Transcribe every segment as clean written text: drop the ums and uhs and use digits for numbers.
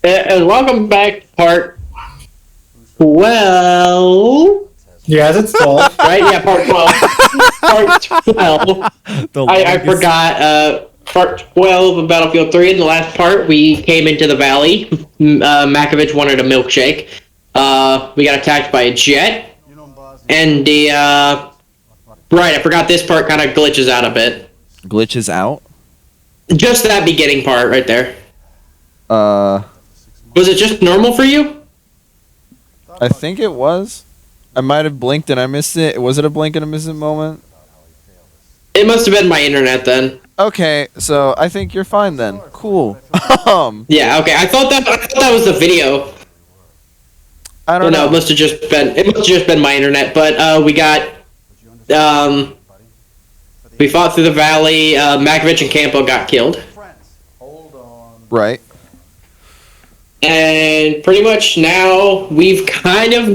And welcome back to part 12. Yes, it's 12. Right? Yeah, part 12. Part 12. I forgot part 12 of Battlefield 3. In the last part, we came into the valley. Makovich wanted a milkshake. We got attacked by a jet. And the... Right, I forgot this part kind of glitches out a bit. Glitches out? Just that beginning part right there. Was it just normal for you? I think it was. I might have blinked and I missed it. Was it a blink and a miss it moment? It must have been my internet then. Okay, so I think you're fine then. Cool. Yeah, okay. I thought that was the video. I don't know. It must have just been my internet. But we got we fought through the valley. Makovich and Campo got killed. Right. And pretty much now we've kind of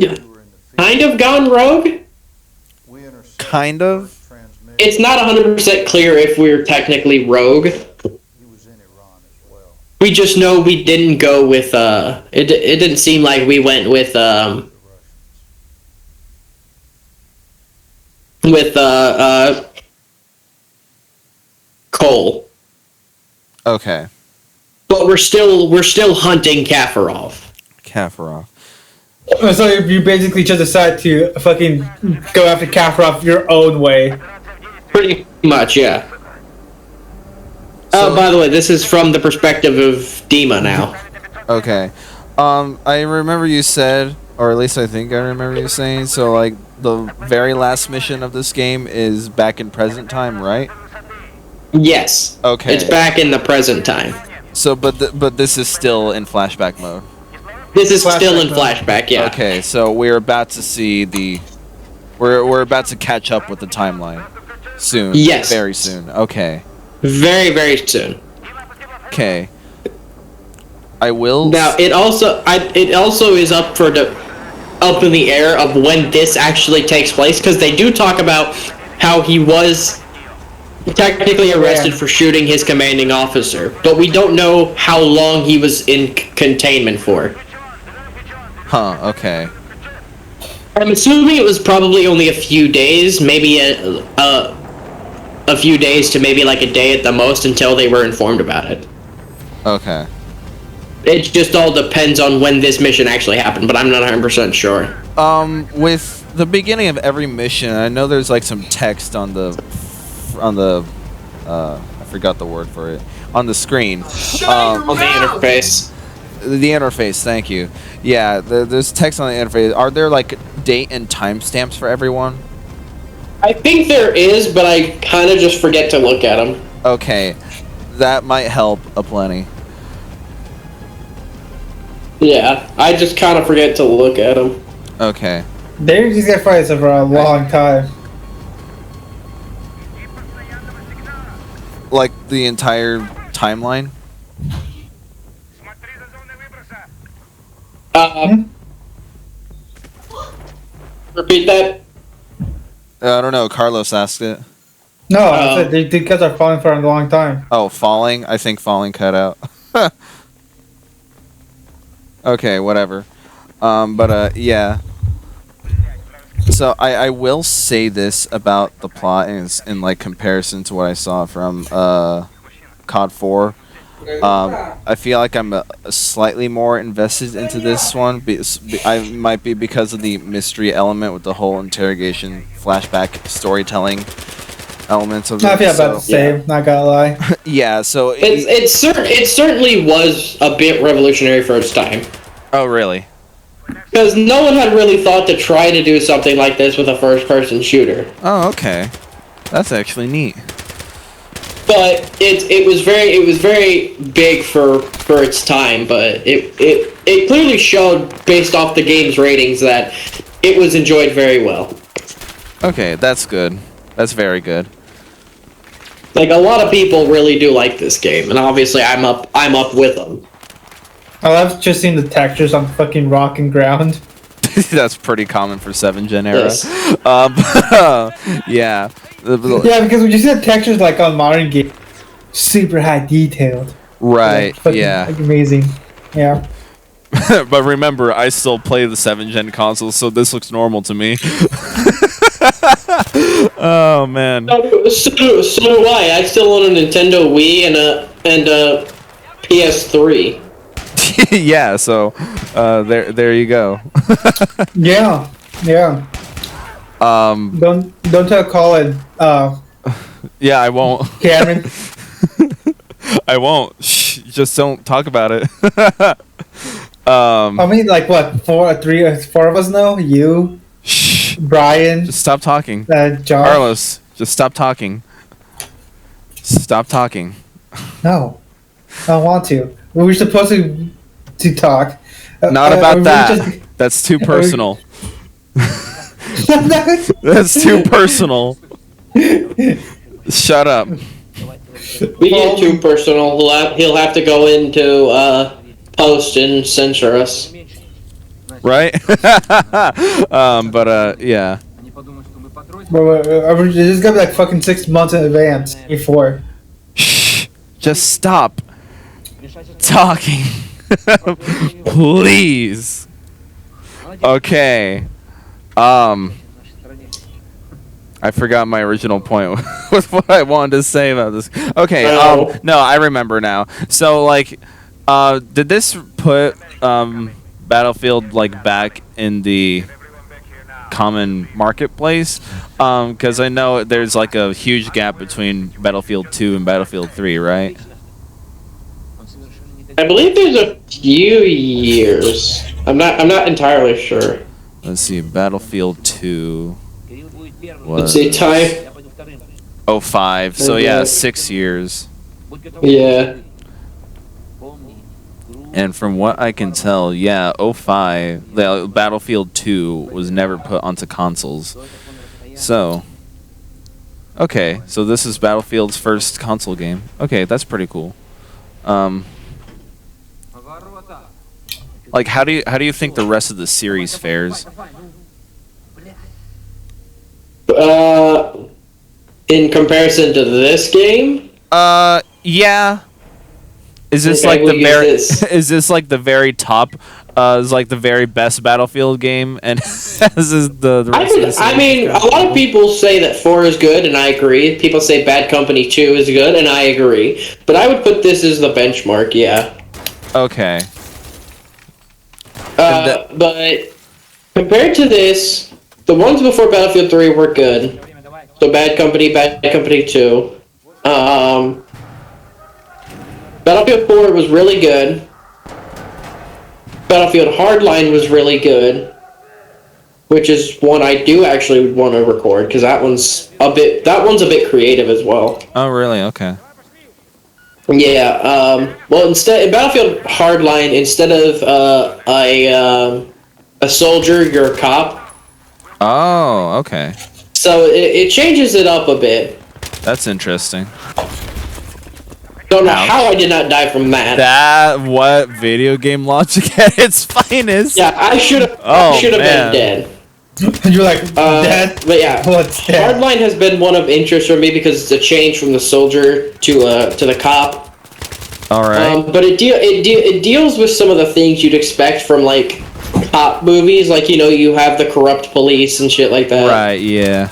gone rogue. Kind of? It's not 100% clear if we're technically rogue. We just know we didn't go with it didn't seem like we went with Cole. Okay. But we're still hunting Kafarov. So you basically just decide to fucking go after Kafarov your own way. Pretty much, yeah. So, oh, by the way, this is from the perspective of Dima now. Okay. I remember you said, or at least I think I remember you saying, so like the very last mission of this game is back in present time, right? Yes. Okay. It's back in the present time. So, but this is still in flashback mode. This is still in flashback, yeah. Okay, so we're about to see we're about to catch up with the timeline soon. Yes. Very soon. Okay. Very, very soon. Okay. I will. Now it also is up in the air of when this actually takes place, because they do talk about how he was technically arrested for shooting his commanding officer, but we don't know how long he was in containment for. Huh, okay. I'm assuming it was probably only a few days, maybe a few days to maybe like a day at the most until they were informed about it. Okay. It just all depends on when this mission actually happened, but I'm not 100% sure. With the beginning of every mission, I know there's like some text on the I forgot the word for it, on the screen. On the interface. The interface, thank you. Yeah, there's text on the interface. Are there like date and timestamps for everyone? I think there is, but I kind of just forget to look at them. Okay, that might help aplenty. Yeah, I just kind of forget to look at them. Okay. They're just gonna fight for a long time. Like the entire timeline? Repeat that? I don't know. Carlos asked it. No, I said they guys are falling for a long time. Oh, falling? I think falling cut out. Okay, whatever. Yeah. So I will say this about the plot in like comparison to what I saw from COD 4. I feel like I'm slightly more invested into this one. I might be because of the mystery element with the whole interrogation, flashback, storytelling elements of it. I feel about the same, not gonna lie. Yeah, so it certainly was a bit revolutionary for its time. Oh, really? Because no one had really thought to try to do something like this with a first-person shooter. Oh, okay. That's actually neat. But it was very big for its time, but it clearly showed based off the game's ratings that it was enjoyed very well. Okay, that's good. That's very good. Like, a lot of people really do like this game, and obviously I'm up with them. I love just seeing the textures on fucking rock and ground. That's pretty common for 7th Gen era. Yes. Yeah. Yeah, because when you see the textures like on modern games, super high detailed. Right. Fucking, Yeah. like, amazing. Yeah. But remember, I still play the 7th-gen consoles, so this looks normal to me. Oh man. So do I. I still own a Nintendo Wii and a PS3. Yeah. So, there you go. Yeah. Yeah. Don't tell Colin. Yeah, I won't. Cameron. I won't. Shh, just don't talk about it. I mean, like what? Four of us know. You, Shh. Brian, Just stop talking. John. Carlos, just stop talking. Stop talking. No, I don't want to. We were supposed to talk. Not about we that. just- That's too personal. That's too personal. Shut up. We get too personal. He'll have to go into post and censor us. Right? Yeah. It's just gonna be like fucking 6 months in advance before. Shh. Just stop talking. Please. Okay. I forgot my original point with what I wanted to say about this. Okay, no, I remember now. So, like, did this put Battlefield, like, back in the common marketplace? Because I know there's, like, a huge gap between Battlefield 2 and Battlefield 3, right? I believe there's a few years. I'm not entirely sure. Let's see, Battlefield 2 Let's was see, time. 05, so yeah, 6 years. Yeah. And from what I can tell, yeah, 05, the Battlefield 2 was never put onto consoles. So, okay, so this is Battlefield's first console game. Okay, that's pretty cool. Like, how do you think the rest of the series fares? In comparison to this game? Yeah. Is this Okay, like we'll the use very this. is this like the very top is like the very best Battlefield game, and this is the rest of the series? I mean, a lot of people say that 4 is good, and I agree. People say Bad Company 2 is good, and I agree. But I would put this as the benchmark, yeah. Okay. But compared to this, the ones before Battlefield 3 were good. So Bad Company 2. Battlefield 4 was really good. Battlefield Hardline was really good, which is one I do actually want to record because that one's a bit creative as well. Oh, really? Okay. Yeah. Well, in Battlefield Hardline, instead of a soldier, you're a cop. Oh, okay. So it changes it up a bit. That's interesting. Don't know how I did not die from that. That what video game logic at its finest? Yeah, I should have. Man. Been dead. You're like dead. But yeah, What's dead? Hardline has been one of interest for me because it's a change from the soldier to the cop. All right. But it deals with some of the things you'd expect from like cop movies, like you have the corrupt police and shit like that. Right. Yeah.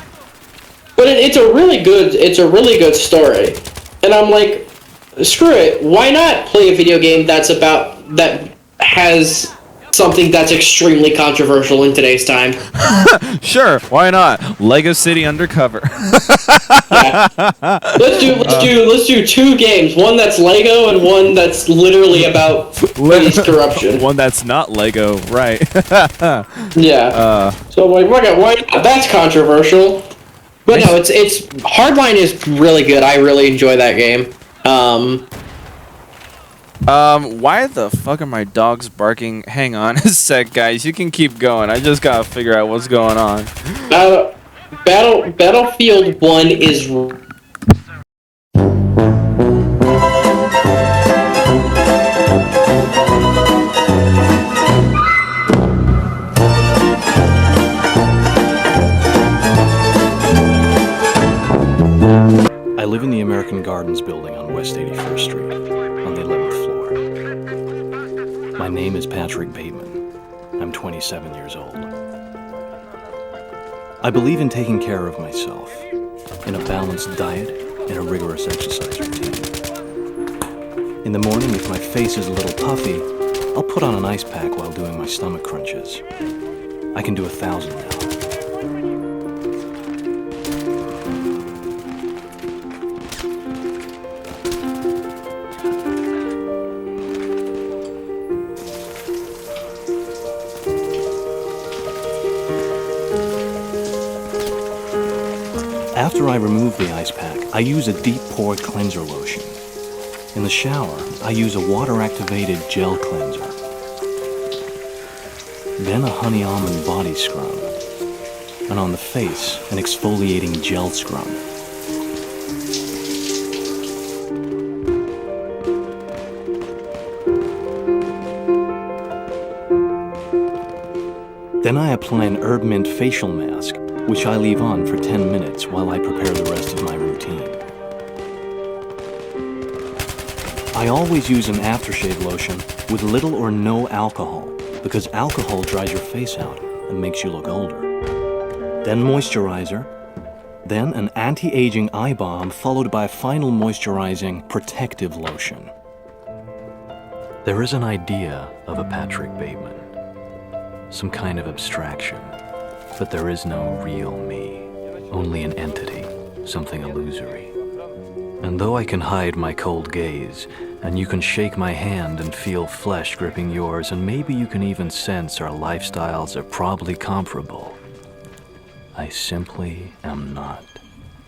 But it's a really good story, and I'm like, screw it. Why not play a video game that has something that's extremely controversial in today's time? Sure. Why not? Lego City Undercover. Yeah. Let's do 2 games. One that's Lego and one that's literally about police corruption. One that's not Lego. Right. Yeah. So I'm like, why not? That's controversial. But no, it's Hardline is really good. I really enjoy that game. Why the fuck are my dogs barking? Hang on a sec, guys. You can keep going. I just gotta figure out what's going on. Battlefield 1 is... I live in the American Gardens building on West 81st Street, on the 11th My name is Patrick Bateman. I'm 27 years old. I believe in taking care of myself, in a balanced diet and a rigorous exercise routine. In the morning, if my face is a little puffy, I'll put on an ice pack while doing my stomach crunches. I can do 1,000 now. After I remove the ice pack, I use a deep pore cleanser lotion. In the shower, I use a water-activated gel cleanser. Then a honey almond body scrub. And on the face, an exfoliating gel scrub. Then I apply an herb mint facial mask, which I leave on for 10 minutes while I prepare the rest of my routine. I always use an aftershave lotion with little or no alcohol, because alcohol dries your face out and makes you look older. Then moisturizer, then an anti-aging eye balm followed by a final moisturizing protective lotion. There is an idea of a Patrick Bateman, some kind of abstraction. But there is no real me, only an entity, something illusory. And though I can hide my cold gaze, and you can shake my hand and feel flesh gripping yours, and maybe you can even sense our lifestyles are probably comparable, I simply am not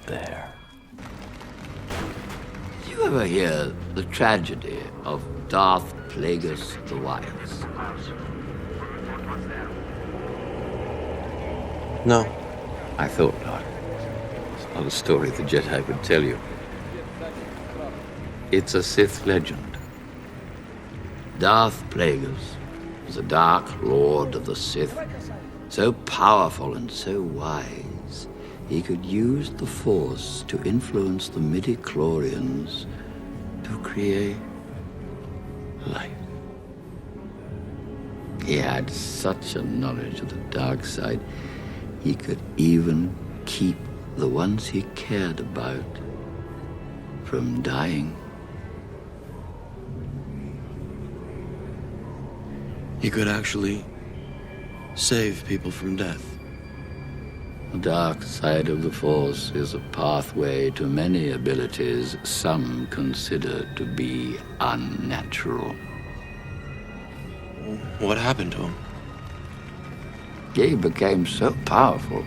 there. Did you ever hear the tragedy of Darth Plagueis the Wise? No. I thought not. It's not a story the Jedi would tell you. It's a Sith legend. Darth Plagueis was a dark lord of the Sith, so powerful and so wise, he could use the Force to influence the midi-chlorians to create life. He had such a knowledge of the dark side, he could even keep the ones he cared about from dying. He could actually save people from death. The dark side of the Force is a pathway to many abilities some consider to be unnatural. What happened to him? He became so powerful.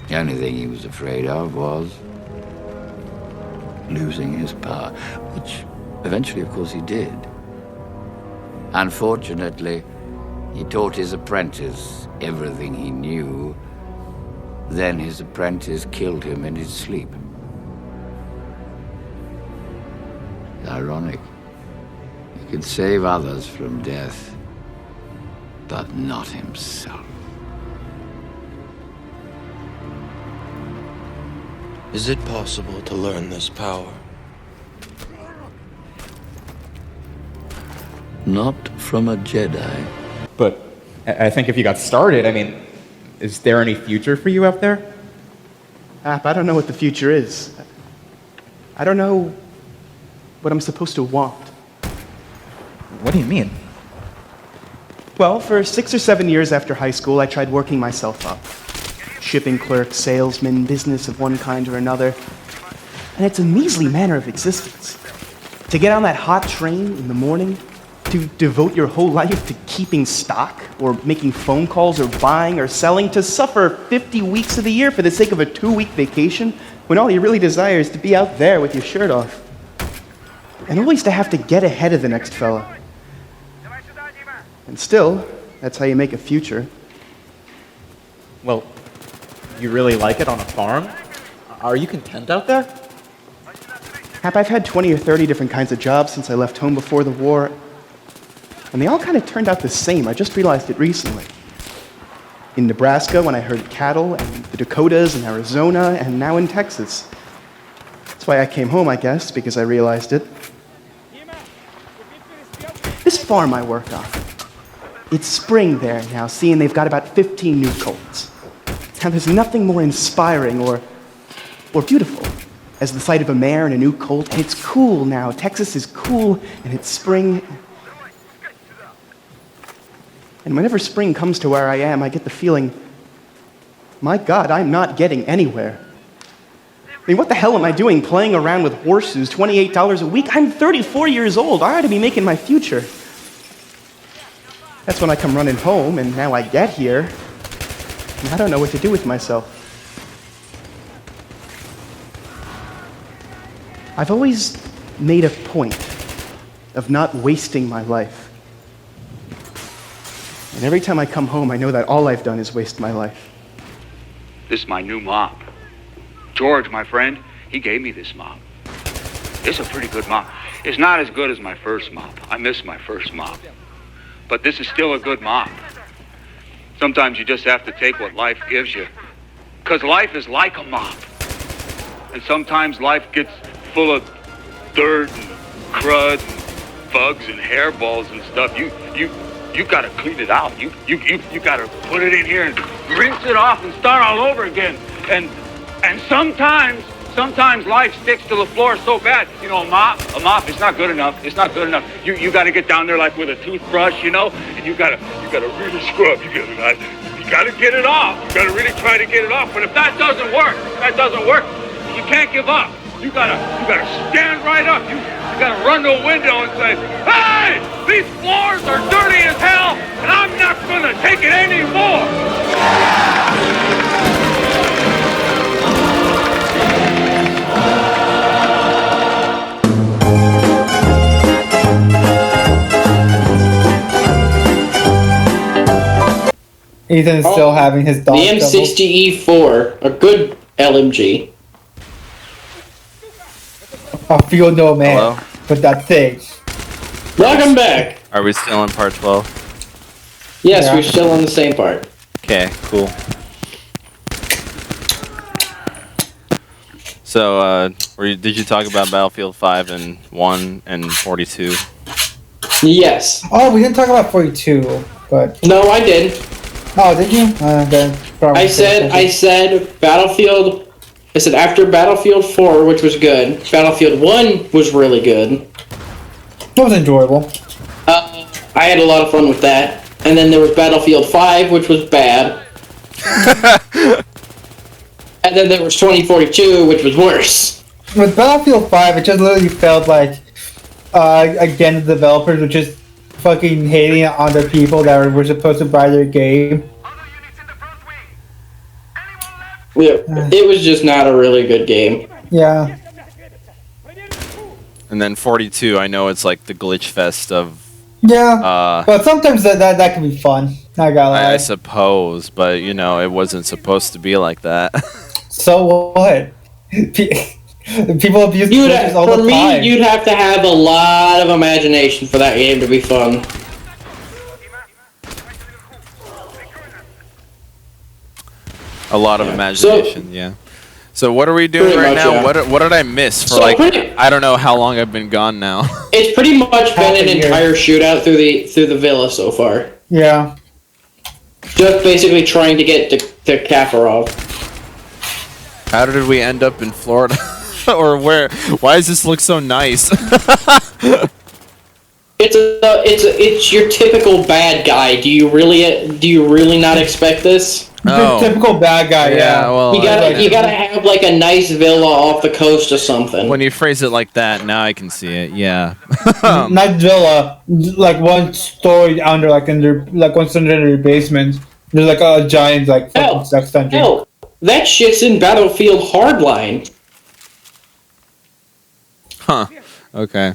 The only thing he was afraid of was losing his power, which eventually, of course, he did. Unfortunately, he taught his apprentice everything he knew. Then his apprentice killed him in his sleep. It's ironic. He could save others from death, but not himself. Is it possible to learn this power? Not from a Jedi. But I think if you got started, I mean, is there any future for you out there? I don't know what the future is. I don't know what I'm supposed to want. What do you mean? Well, for 6 or 7 years after high school, I tried working myself up. Shipping clerk, salesman, business of one kind or another. And it's a measly manner of existence. To get on that hot train in the morning, to devote your whole life to keeping stock, or making phone calls, or buying, or selling, to suffer 50 weeks of the year for the sake of a 2-week vacation, when all you really desire is to be out there with your shirt off. And always to have to get ahead of the next fella. And still, that's how you make a future. Well, you really like it on a farm? Are you content out there? Hap, I've had 20 or 30 different kinds of jobs since I left home before the war, and they all kind of turned out the same. I just realized it recently. In Nebraska, when I herded cattle, and the Dakotas, and Arizona, and now in Texas. That's why I came home, I guess, because I realized it. this farm I work on. It's spring there now, seeing they've got about 15 new colts. Now, there's nothing more inspiring or beautiful as the sight of a mare and a new colt. And it's cool now. Texas is cool, and it's spring. And whenever spring comes to where I am, I get the feeling, my God, I'm not getting anywhere. I mean, what the hell am I doing playing around with horses, $28 a week? I'm 34 years old. I ought to be making my future. That's when I come running home, and now I get here, and I don't know what to do with myself. I've always made a point of not wasting my life. And every time I come home, I know that all I've done is waste my life. This is my new mop. George, my friend, he gave me this mop. It's a pretty good mop. It's not as good as my first mop. I miss my first mop. But this is still a good mop. Sometimes you just have to take what life gives you. Because life is like a mop. And sometimes life gets full of dirt and crud and bugs and hairballs and stuff. You gotta clean it out. You gotta put it in here and rinse it off and start all over again. And sometimes life sticks to the floor so bad. You know, a mop, it's not good enough. It's not good enough. You got to get down there like with a toothbrush, you know, and you gotta really scrub. You gotta get it off. You gotta really try to get it off. But if that doesn't work, you can't give up. You gotta stand right up. You gotta run to a window and say, "Hey, these floors are dirty as hell, and I'm not gonna take it anymore." Ethan's still having his dog. The M60E4, a good LMG. I feel no man Hello? with that thing. Welcome back. Are we still in part 12? Yes, Yeah. we're still on the same part. Okay, cool. So, did you talk about Battlefield 5 and 1 and 42? Yes. Oh, we didn't talk about 42, but No, I did. oh, did you? Then probably I said Battlefield. I said after Battlefield 4, which was good, Battlefield 1 was really good. it was enjoyable. I had a lot of fun with that. And then there was Battlefield 5, which was bad. And then there was 2042, which was worse. With Battlefield 5, it just literally felt like, again, the developers were just fucking hating on the people that were supposed to buy their game. Yeah, it was just not a really good game. Yeah. And then 42, I know it's like the glitch fest of... Yeah, but sometimes that can be fun. Not gonna lie. I suppose, but you know, it wasn't supposed to be like that. So what? People abuse glitches all for the me, time. you'd have to have a lot of imagination for that game to be fun. A lot of imagination, yeah. So what are we doing Pretty right much, now? yeah. What did I miss for So like pretty- I don't know how long I've been gone now. It's pretty much been an a year. entire shootout through the villa so far. Yeah. Just basically trying to get to Kafarov. How did we end up in Florida? Or where? Why does this look so nice? It's your typical bad guy. Do you really not expect this? Oh. Typical bad guy, yeah. Well, You gotta have like a nice villa off the coast or something. when you phrase it like that, now I can see it. Yeah. Not villa, like one story under, like under, like one story under your basement. There's like a giant, like fucking sex dungeon. Hell, that shit's in Battlefield Hardline. Huh. Okay.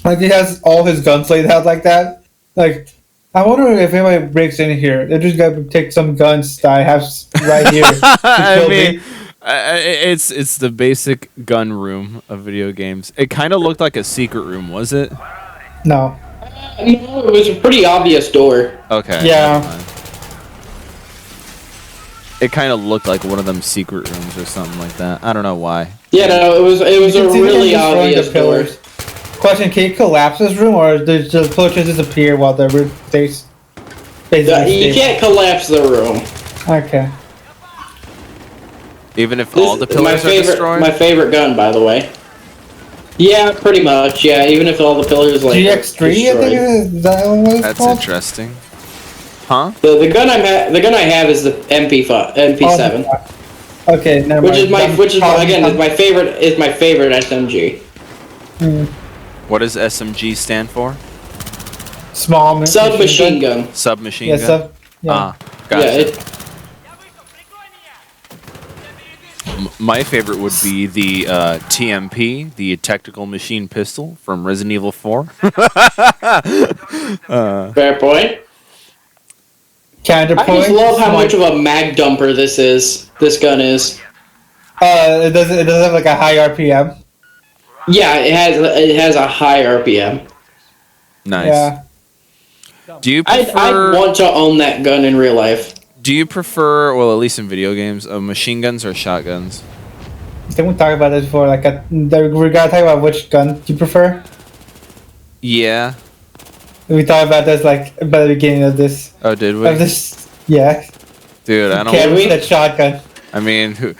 Like he has all his guns laid out like that. Like, I wonder if anybody breaks in here. They're just gonna take some guns that I have right here. I mean, it's the basic gun room of video games. It kind of looked like a secret room, was it? No. No, it was a pretty obvious door. Okay. Yeah. It kind of looked like one of them secret rooms or something like that. I don't know why. Yeah, no, it was a You can see them really destroying the obvious door. pillars. Question: can you collapse this room, or does the pillar just disappear while the room stays? You can't collapse the room. Okay. Even if all the pillars are destroyed? My favorite gun, by the way. Yeah, pretty much. Yeah, even if all the pillars like GX3, I think is that what it's That's called? interesting. Huh? The gun I have is the MP7. Oh, okay, never mind. Which is my favorite SMG. What does SMG stand for? Small submachine gun. Submachine gun. Yeah. Gotcha. Yeah, My favorite would be the TMP, the Tactical Machine Pistol from Resident Evil 4. Fair point. Counterpoint. I just love how much of a mag dumper this gun is. It doesn't have like a high RPM. Yeah, it has a high RPM. Nice. Yeah. Do you I want to own that gun in real life. Do you prefer, well, at least in video games, machine guns or shotguns? I think we talked about this before. Like, we gotta talk about which gun you prefer. Yeah. We talked about this like by the beginning of this. Oh, did we? Of this, yeah. Dude, I don't. Can we that shotgun? I mean,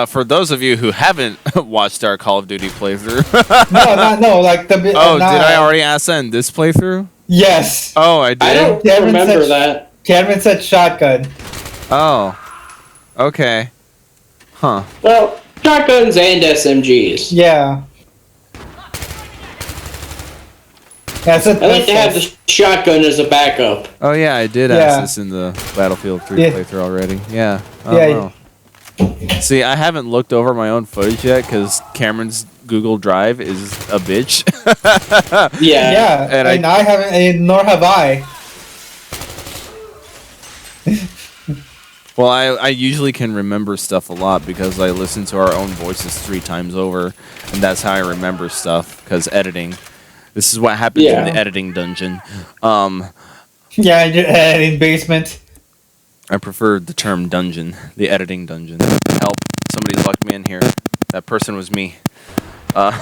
for those of you who haven't watched our Call of Duty playthrough. no, like the. Oh, did I already ask that in this playthrough? Yes. Oh, I did. I don't remember that. Cameron said shotgun. Oh. Okay. Huh. Well, shotguns and SMGs. Yeah. I like to have the shotgun as a backup. Oh yeah, I did ask this in the Battlefield 3 playthrough already. Yeah. Oh, wow. See, I haven't looked over my own footage yet because Cameron's Google Drive is a bitch. Yeah. And I haven't, and nor have I. Well, I usually can remember stuff a lot because I listen to our own voices 3 times over, and that's how I remember stuff, because editing. This is what happens in the editing dungeon. Yeah, your editing basement. I prefer the term dungeon, the editing dungeon. Help, somebody's locked me in here. That person was me. Yeah.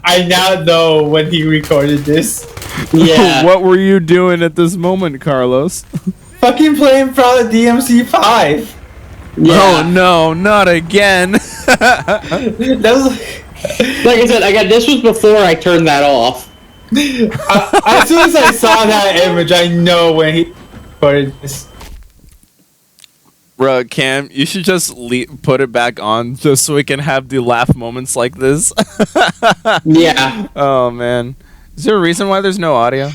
I now know when he recorded this. Yeah. What were you doing at this moment, Carlos? Fucking playing Proud of DMC5. Yeah. Oh no, not again. That was like I said, this was before I turned that off. As soon as I saw that image, I know when he recorded this. Bro, Cam, you should just put it back on just so we can have the laugh moments like this. Yeah. Oh man, is there a reason why there's no audio?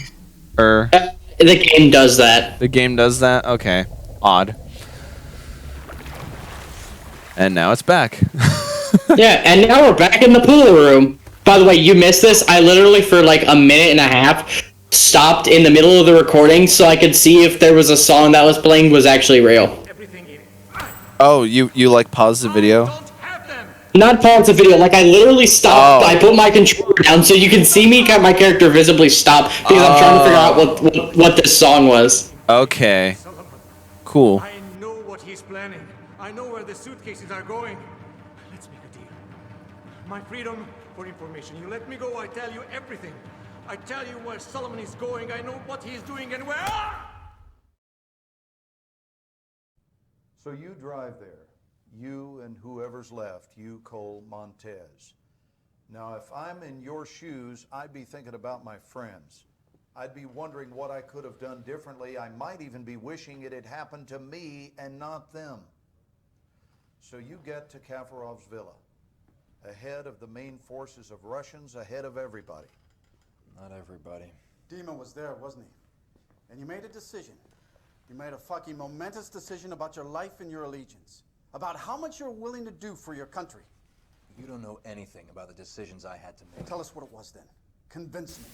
Or the game does that. The game does that? Okay, odd. And now it's back. Yeah, and now we're back in the pool room. By the way, you missed this. I literally, for like a minute and a half, stopped in the middle of the recording so I could see if there was a song that was playing was actually real. Oh, you like paused the video? Not pause the video, like I literally stopped. I put my controller down so you can see me, my character visibly stop, because I'm trying to figure out what this song was. Okay. Cool. I know what he's planning. I know where the suitcases are going. Let's make a deal. My freedom for information. You let me go, I tell you everything. I tell you where Solomon is going. I know what he's doing and where. So you drive there, you and whoever's left, you, Cole, Montez. Now, if I'm in your shoes, I'd be thinking about my friends. I'd be wondering what I could have done differently. I might even be wishing it had happened to me and not them. So you get to Kafarov's villa, ahead of the main forces of Russians, ahead of everybody. Not everybody. Dima was there, wasn't he? And you made a decision. You made a fucking momentous decision about your life and your allegiance. About how much you're willing to do for your country. You don't know anything about the decisions I had to make. Tell us what it was then. Convince me.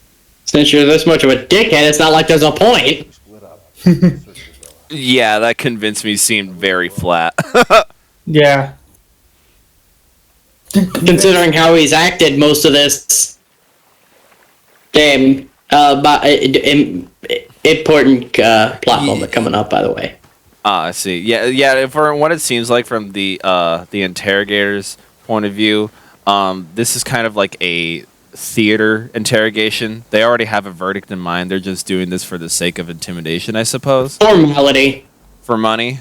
Since you're this much of a dickhead, it's not like there's a point. Split up. Yeah, that convinced me seemed very flat. Yeah. Considering how he's acted most of this. Damn. Important plot moment coming up, by the way. I see. Yeah. For what it seems like from the interrogator's point of view, this is kind of like a theater interrogation. They already have a verdict in mind. They're just doing this for the sake of intimidation, I suppose. Formality. For money.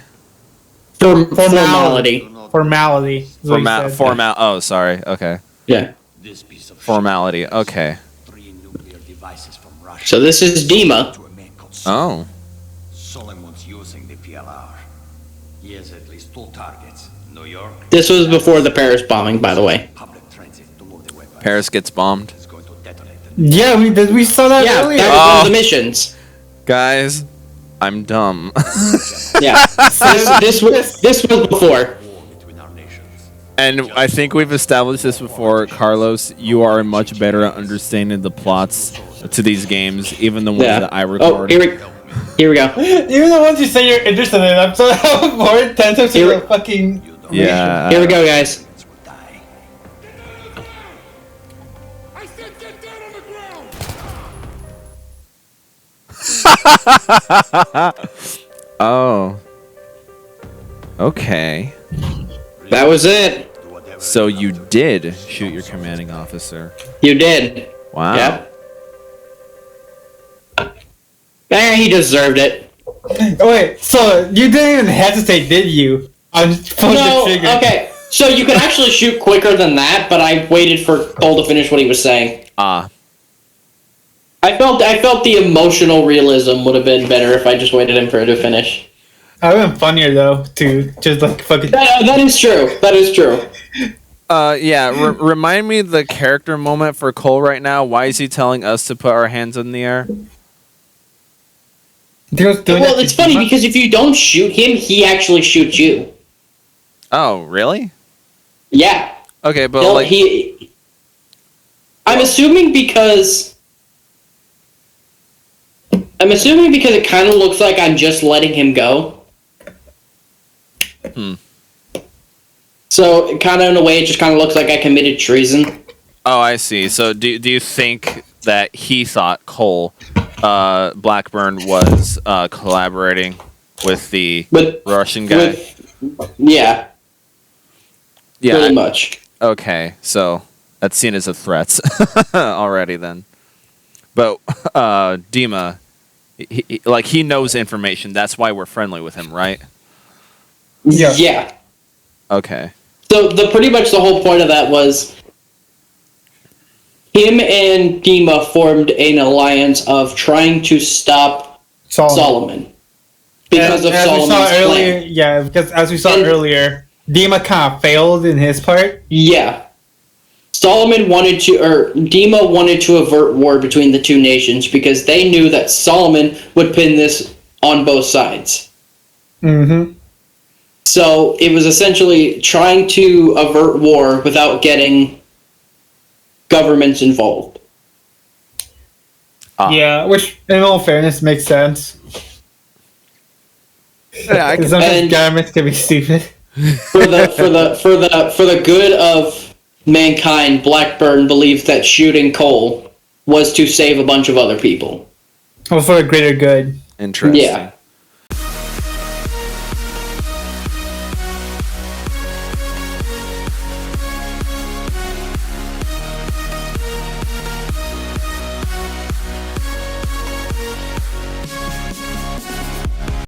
Formality. Formality. Oh, sorry. Okay. Yeah. Formality. Okay. So this is Dima. Oh. Solomon's using the PLR. He has at least 2 targets. New York. This was before the Paris bombing, by the way. Paris gets bombed. Yeah, we saw that earlier. That was one of the missions. Guys, I'm dumb. Yeah. This was before. And I think we've established this before, Carlos. You are much better at understanding the plots to these games, even the ones that I record. Oh, here we go. Even the ones you say you're interested in, I'm so more attentive to the fucking. Yeah. Here we go, guys. Oh. Okay. That was it. So you did shoot your commanding officer. You did. Wow. Yep. He deserved it. Wait, so you didn't even hesitate, did you? On pulling the trigger. Okay. So you could actually shoot quicker than that, but I waited for Cole to finish what he was saying. Ah. I felt the emotional realism would have been better if I just waited for it to finish. That would have been funnier though, to just like fucking. That is true. That is true. Yeah. Remind me the character moment for Cole right now. Why is he telling us to put our hands in the air? Well, it's funny because if you don't shoot him, he actually shoots you. Oh, really? Yeah. Okay, but I'm assuming because it kind of looks like I'm just letting him go. So, kind of in a way, it just kind of looks like I committed treason. Oh, I see. So, do you think that he thought Cole Blackburn was collaborating with the Russian guy? Yeah. Pretty much. Okay, so that's seen as a threat already then. But Dima, he knows information. That's why we're friendly with him, right? Yeah. Okay. So pretty much the whole point of that was him and Dima formed an alliance of trying to stop Solomon. Because of Solomon's plan. Yeah, because as we saw earlier, Dima kind of failed in his part. Yeah. Dima wanted to avert war between the two nations because they knew that Solomon would pin this on both sides. Mm-hmm. So it was essentially trying to avert war without getting governments involved. Yeah, which in all fairness makes sense. Yeah, sometimes governments can be stupid. For the good of mankind, Blackburn believes that shooting Cole was to save a bunch of other people. Well, for the greater good. Interesting. Yeah.